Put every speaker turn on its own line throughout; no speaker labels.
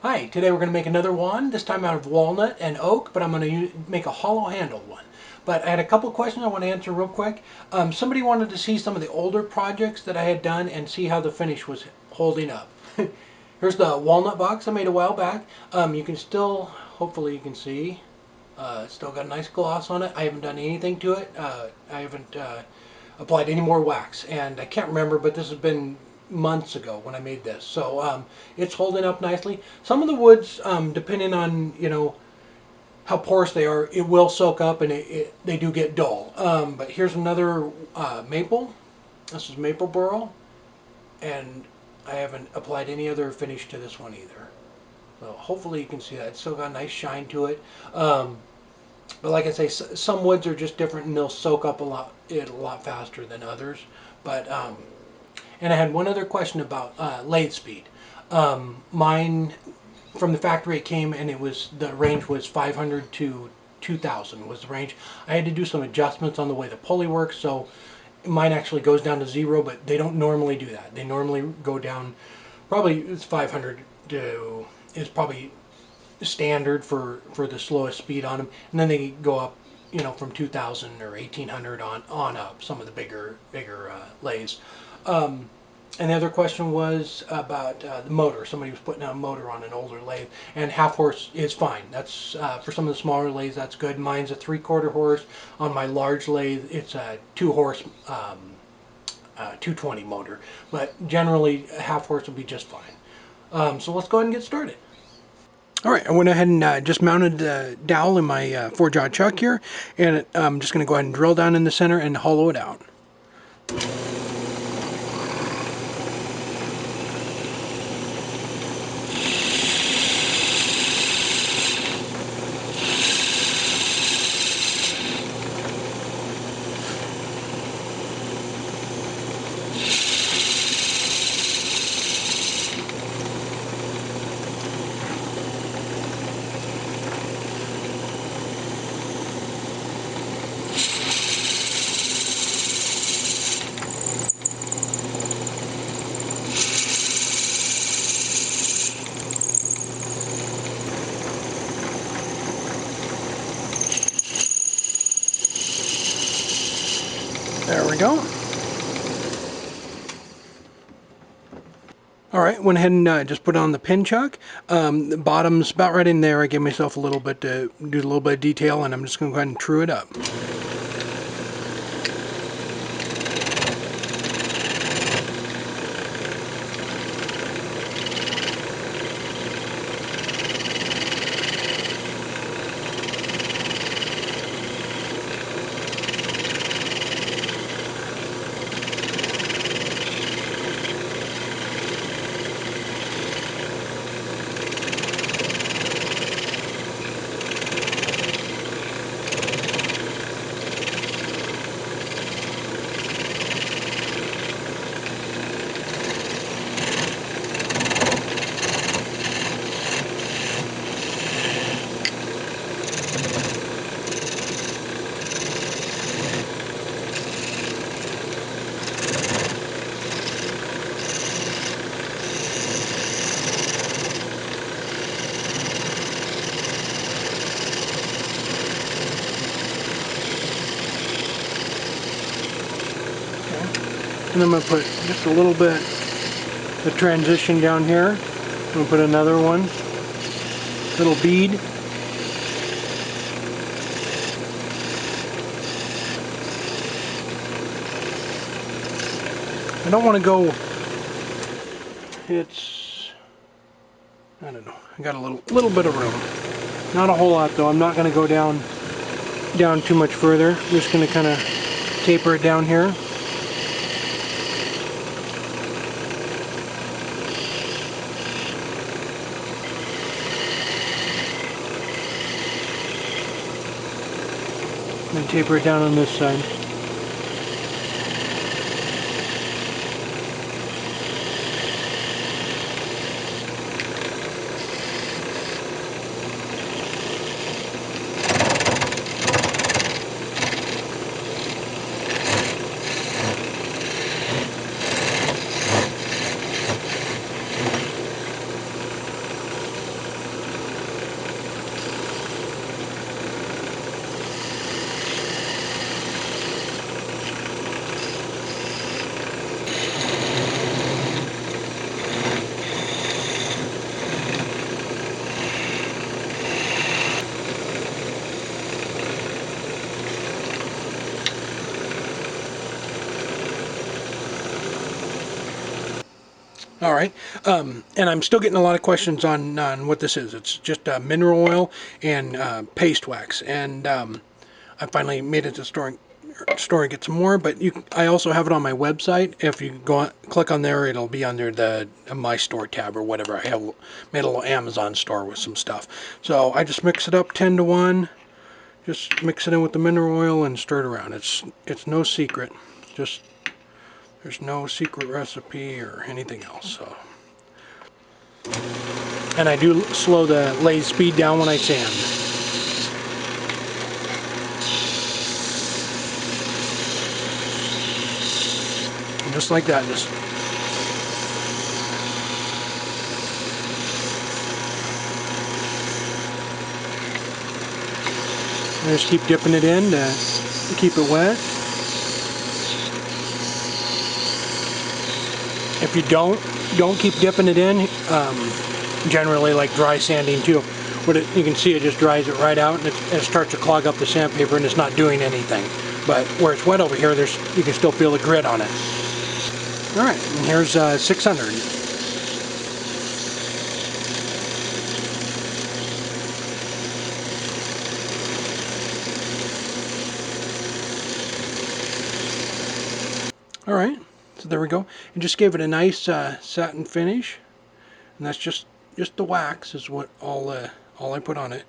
Hi, today we're going to make another wand, this time out of walnut and oak, but I'm going to make a hollow handle one. But I had a couple questions I want to answer real quick. Somebody wanted to see some of the older projects that I had done and see how the finish was holding up. Here's the walnut box I made a while back. You can still, hopefully you can see, still got a nice gloss on it. I haven't done anything to it. I haven't applied any more wax, and I can't remember, but this has been months ago when I made this. So it's holding up nicely. Some of the woods, depending on how porous they are, it will soak up and they do get dull. But here's another maple. This is maple burl, and I haven't applied any other finish to this one either. So hopefully you can see that. It's still got a nice shine to it. But like I say, some woods are just different and they'll soak up a lot faster than others. But and I had one other question about lathe speed. Mine from the factory it came and the range was 500 to 2000 was the range. I had to do some adjustments on the way the pulley works, so mine actually goes down to 0, but they don't normally do that. They normally go down, probably it's 500 to is probably standard for the slowest speed on them, and then they go up, from 2000 or 1800 on up. Some of the bigger lathes. And the other question was about the motor. Somebody was putting a motor on an older lathe, and half horse is fine. That's for some of the smaller lathes. That's good. Mine's a 3/4 horse. On my large lathe, it's a 2 horse, 220 motor. But generally, a half horse will be just fine. So let's go ahead and get started. All right, I went ahead and just mounted the dowel in my 4-jaw chuck here, and I'm just going to go ahead and drill down in the center and hollow it out. There we go. All right, went ahead and just put on the pin chuck. The bottom's about right in there. I gave myself a little bit to do a little bit of detail, and I'm just going to go ahead and true it up. And I'm going to put just a little bit of transition down here. I'm going to put another one, little bead. I don't want to go, I don't know, I got a little bit of room. Not a whole lot though. I'm not going to go down too much further. I'm just going to kind of taper it down here. And taper it down on this side. All right, and I'm still getting a lot of questions on what this is. It's just mineral oil and paste wax, and I finally made it to store and get some more. But I also have it on my website. If you click on there, it'll be under the My Store tab or whatever. I have made a little Amazon store with some stuff. So I just mix it up 10-to-1. Just mix it in with the mineral oil and stir it around. It's no secret. Just there's no secret recipe or anything else. So. And I do slow the lathe speed down when I sand. And just like that, just keep dipping it in to keep it wet. If you don't keep dipping it in, generally like dry sanding too, you can see it just dries it right out, and it starts to clog up the sandpaper and it's not doing anything. But where it's wet over here, you can still feel the grit on it. All right, and here's 600. All right, so there we go. And just gave it a nice satin finish, and that's just the wax is what all I put on it.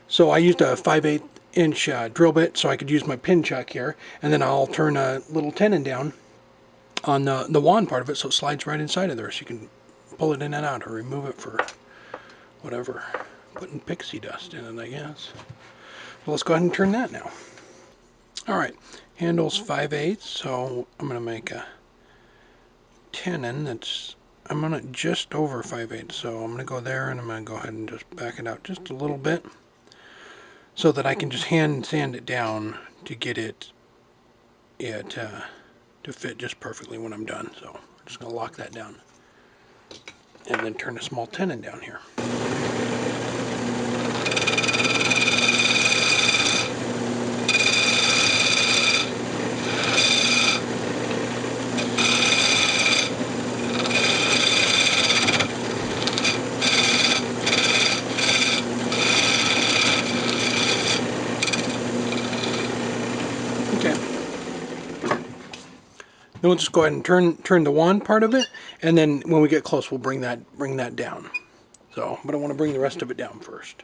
So I used a 5/8 inch drill bit so I could use my pin chuck here, and then I'll turn a little tenon down on the wand part of it so it slides right inside of there, so you can pull it in and out or remove it for whatever, putting pixie dust in it, I guess. So let's go ahead and turn that now. All right, handle's 5/8, so I'm going to make a tenon I'm on it just over 5/8, so I'm going to go there and I'm going to go ahead and just back it out just a little bit so that I can just hand sand it down to get it to fit just perfectly when I'm done. So I'm just going to lock that down and then turn a small tenon down here. Okay. Then we'll just go ahead and turn the wand part of it, and then when we get close, we'll bring that down. So, but I want to bring the rest of it down first.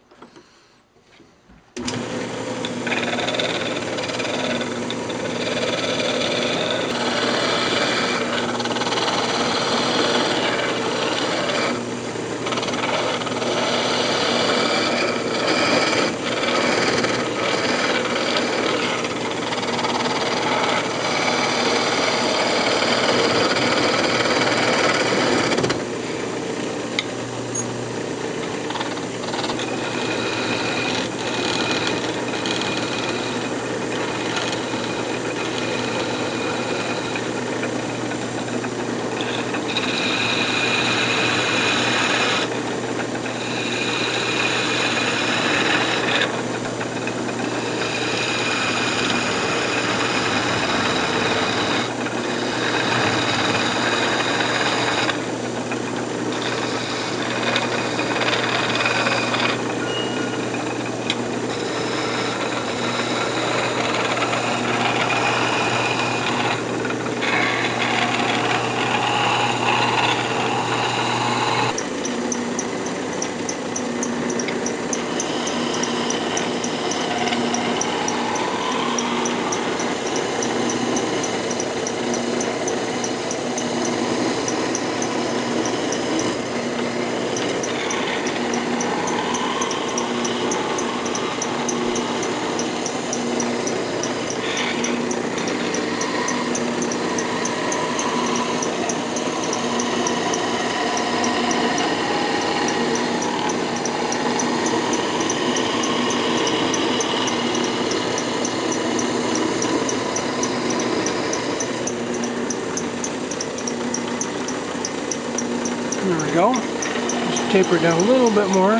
There we go. Just taper it down a little bit more.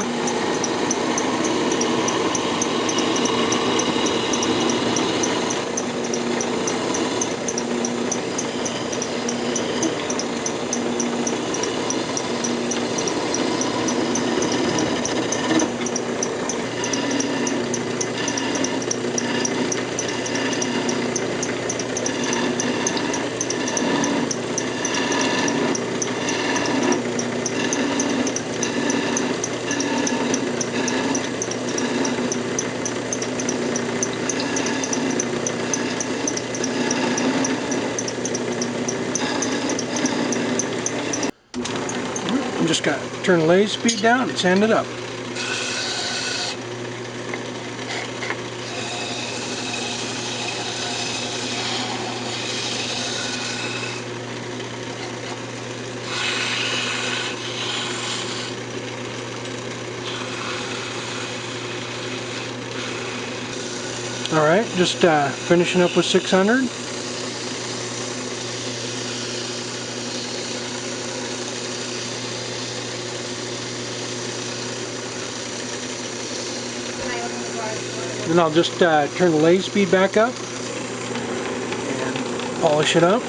turn the lathe speed down and sand it up. Alright, just finishing up with 600. Then I'll just turn the lathe speed back up and polish it up.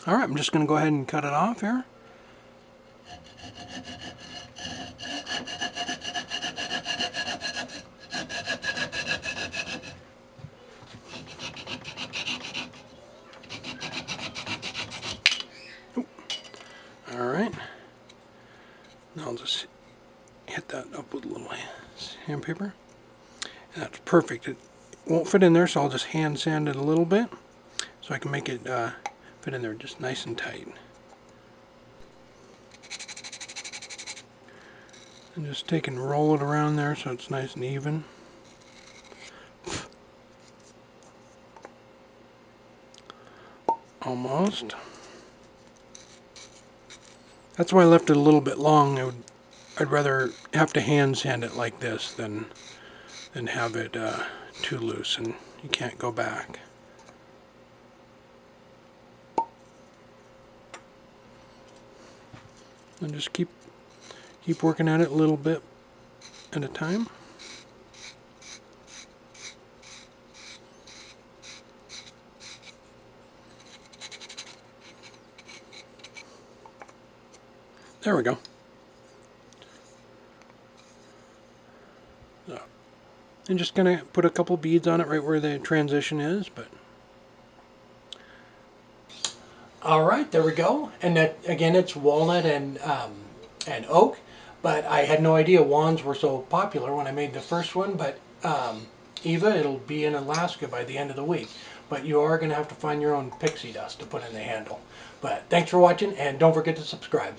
Alright, I'm just going to go ahead and cut it off here. Alright, now I'll just hit that up with a little sandpaper. And that's perfect. It won't fit in there, so I'll just hand sand it a little bit so I can make it fit in there just nice and tight. And just take and roll it around there so it's nice and even. Almost. That's why I left it a little bit long. I'd rather have to hand sand it like this than have it too loose and you can't go back. And just keep working at it a little bit at a time. There we go. So, I'm just going to put a couple beads on it right where the transition is, but alright, there we go. And that, again, it's walnut and oak, but I had no idea wands were so popular when I made the first one. But Eva, it'll be in Alaska by the end of the week. But you are going to have to find your own pixie dust to put in the handle. But thanks for watching, and don't forget to subscribe.